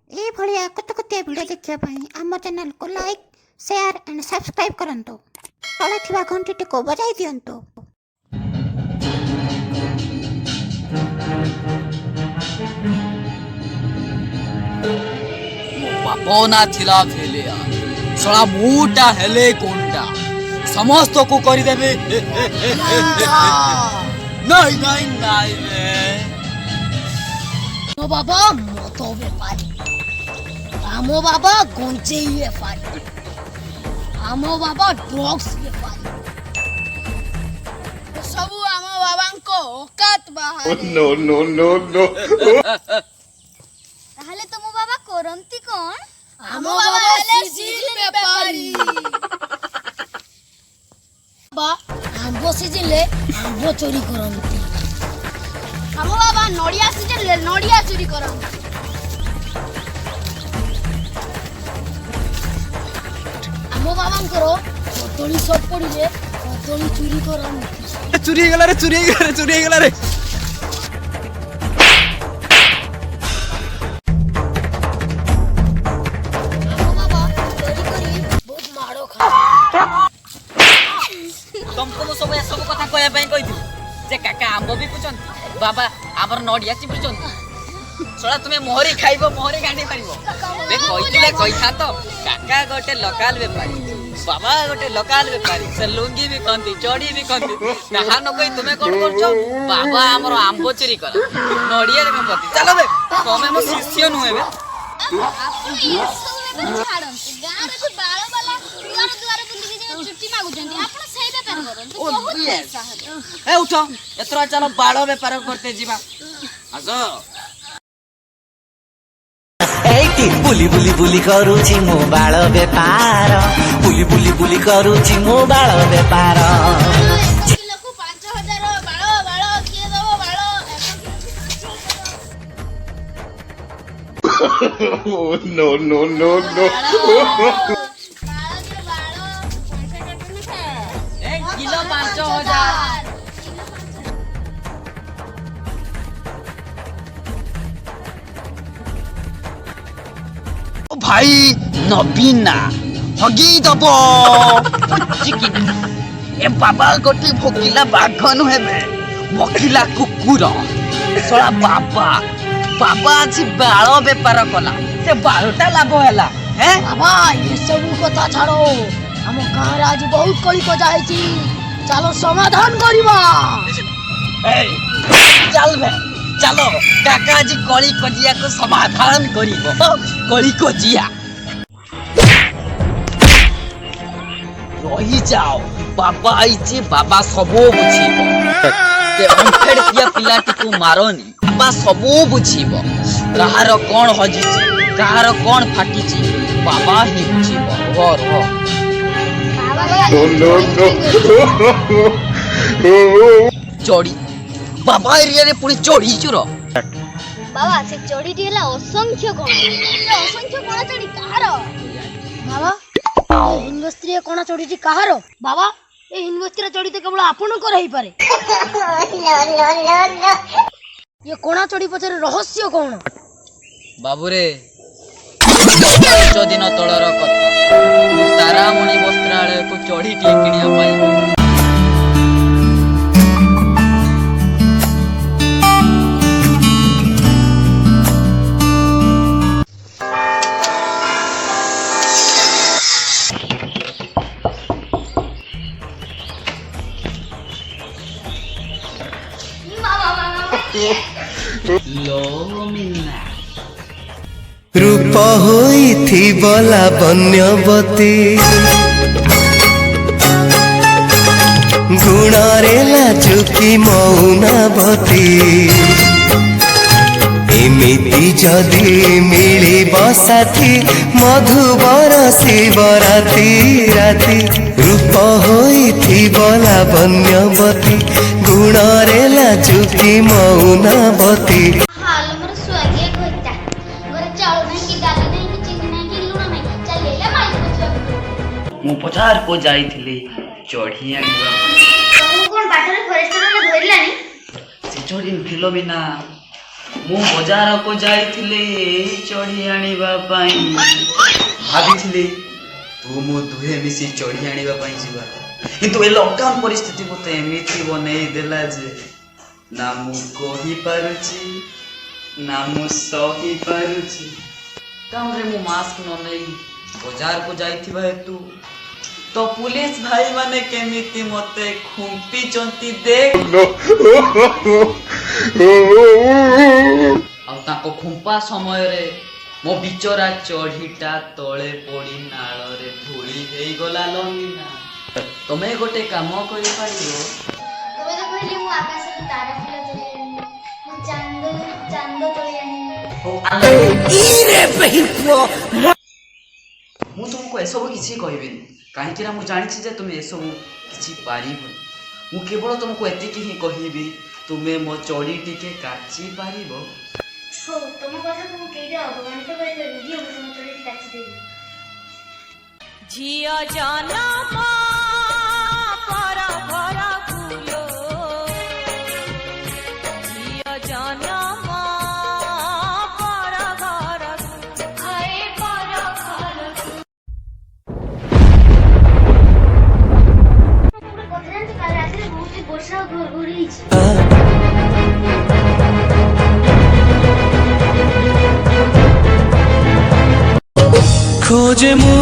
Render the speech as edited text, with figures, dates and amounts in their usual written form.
ये भलिया कत कतिया वीडियो देखिया पई आम चैनल को लाइक शेयर एंड सब्सक्राइब करंतु तळे थिबा घंटी को बजाई दियंतु। बापना थिला फेलिया सला मुटा हेले कोंडा समस्त को करि देबे नहीं नहीं नहीं रे मो बाबा मोतो बेपारी आमो बाबा गोंचेई बेपारी आमो बाबा ड्रग्स बेपारी सबु आमो बाबांको औकात बाहर नो नो नो नो তাহলে তো মো বাবা করন্তি কোন आमो बाबा सिजिल बेपारी बा आंबो सिजिले आंबो चोरी करंती আমো বাবা নড়িয়া সিজে নড়িয়া চুরি করন্তি आमो बाबांकर कदली सब पड़िले कदली चोरी करंती चुरी गला रे चुरी गला रे चुरी गला रे आमो बाबा चोरी करी बहुत मारो खा तुमको तो सब कथा कहया पई कहिथि जे काका आंबो भी पुछन बाबा आबर नडिया चिपुचन सळा तुमे मोहरी खाइबो मोहरी गांडी पारिबो बे कहिथिले कहिथा तो काका गोटे लोकल व्यापारी बाबा गोटे लोकल व्यापारी से लुंगी भी कंती चोड़ी भी कंती नहा न कोई तुमे कोन करछो बाबा हमरो आंबो चोरी कर नडिया रे कंती चलो बे तमे मो शिष्य नुहे बे আপনি এসব ব্যাপার ছাড়ନ୍ତି গাঁরে কো বাଳ বালা ଦୁଆର ଦୁଆର ବୁଲିକି ଯେ ଚୁଟି ମାଗୁଛନ୍ତି ଆପଣ ସେଇ ବେପାର କରନ୍ତୁ ବହୁତ ପଇସା ହେବ ए उठो एतरा चलो बाड़ो व्यापार करते जीवा आसो एटी बुली बुली बुली करूची मो बाळ बेपार बुली बुली बुली करूची मो बाळ बेपार କିଲୋକୁ 5000 ବାଳ ବାଳ କିଏ ଦବ ବାଳ नो नो नो नो ବାଳ ଯେ ବାଳ ପଇସା କେତେ ନେଖା 1 किलो 5000 ओ भाई नबीना हगी दब चिकिन ए बाबा गोटी भोकिला बाघन हेबे भोकिला कुकुर सळा बाबा बाबा अछि बाळ व्यापार कला से बाळटा लाभ हैला हैं बाबा ये सब कथा छाड़ो हम गाँव आज बहुत कली कजा है चलो समाधान करवा ए चल बे चलो काका जी कली कजिया को समाधान करिवो कली कजिया रही जाओ बाबा आइचे बाबा सबो बुझिबो ते अंफेड पिया पिलाटी को मारनी बाबा सबो बुझिबो कहार कोन हजिची कहार कोन फाटिची बाबा ही बुझिबो रो रो नो नो नो चोरी बाबा एरिया रे पुरी चोरी चुरो বাবা সে চড়িটি হলা অসংখ্য কোণ সে অসংখ্য কোণ চড়ি কাହାର बाबा ये हिंगस्त्री कोना चोरी कहार बाबा ये हिंगस्त्री चोरी तो केवल आपणकर ही पारे ये कोना चोरी पछरे रहस्य कोन बाबूरे 5 दिन तळर कथा तारामणि वस्त्रालय को चढ़ी टी किनिया पाई लो मिना रूप होइथिब लावण्यवती गुणरे लाजुकी मौनवती एमिति जदि मिलिब साथी मधुबर शिवराती राती रूप होइथिब लावण्यवती गुणरे लाजुकी मौनवती हाल मोर सुआगिया कहता गोरे चाउल नहीं कि दाल नहीं कि चीनी नहीं कि लूण नहीं चल ले माई को मु पछार को जाइथिली चढ़िया गवा तू कोन बाटरे फॉरेस्टर ने धरलानी से चढ़िन थिलो बिना ମୁଁ ବଜାରକୁ ଯାଇଥିଲି ଚଢ଼ି ଆଣିବା ପାଇଁ ଭାବିଥିଲି ତୁ ମୁଁ ଦୁହେଁ ମିଶି ଚଢ଼ି ଆଣିବା ପାଇଁ ଯିବା, କିନ୍ତୁ ଏ ଲକଡାଉନ ପରିସ୍ଥିତି ମୋତେ ଏମିତି ବନେଇ ଦେଲା ଯେ ନା ମୁଁ କହିପାରୁଛି ନା ମୁଁ ସହିପାରୁଛି। ଟାଉନରେ ମୁଁ ମାସ୍କ ନ ନେଇ ବଜାରକୁ ଯାଇଥିବା ହେତୁ ତ ପୁଲିସ ଭାଇ ମାନେ କେମିତି ମତେ ଖୁମ୍ପିଛନ୍ତି ଦେଖ। ଆଉ ତାଙ୍କ ଖୁମ୍ପା ସମୟରେ ମୋ ବିଚରା ଚଢ଼ିଟା ତଳେ ପଡ଼ି ନାଳରେ ଧୂଳି ହେଇଗଲା ଲଙ୍ଗିନା। ତମେ ଗୋଟେ କାମ କରିପାରିବ? ତମେ ତ କହିଲି ମୁଁ ଆକାଶରୁ ତାରା ଫୁଲ ତୋଳି ଆଣିବି, ମୁଁ ଚାନ୍ଦ ତୋଳି ଆଣିବି। ମୁଁ ତୁମକୁ ଏସବୁ କିଛି କହିବିନି, କାହିଁକି ନା ମୁଁ ଜାଣିଛି ଯେ ତୁମେ ଏସବୁ କିଛି ପାରିବନି। ମୁଁ କେବଳ ତୁମକୁ ଏତିକି ହିଁ କହିବି, ତୁମେ ମୋ ଚଡ଼ି ଟିକେ କାଚି ପାରିବ? ହଉ, ତମ କଥା ମୁଁ କେଇଟା ଅପମାନିତ କରିପାରିବି, ଦିଅ ମୁଁ ତମ ଚୋରି କାଚିଦେବି। ଝିଅ ଜନମ ପର ଘର ଫୁଲ, ଝିଅ ଜନମ ପର ଘର ଆଏ ପର ଘର। ଗୋଟେ କଥା ଜାଣିଛୁ, କାଲି ରାତିରେ ବହୁତ ବର୍ଷା ଆଉ ଘଡ଼ଘଡ଼ି ହେଇଛି। खोजे मु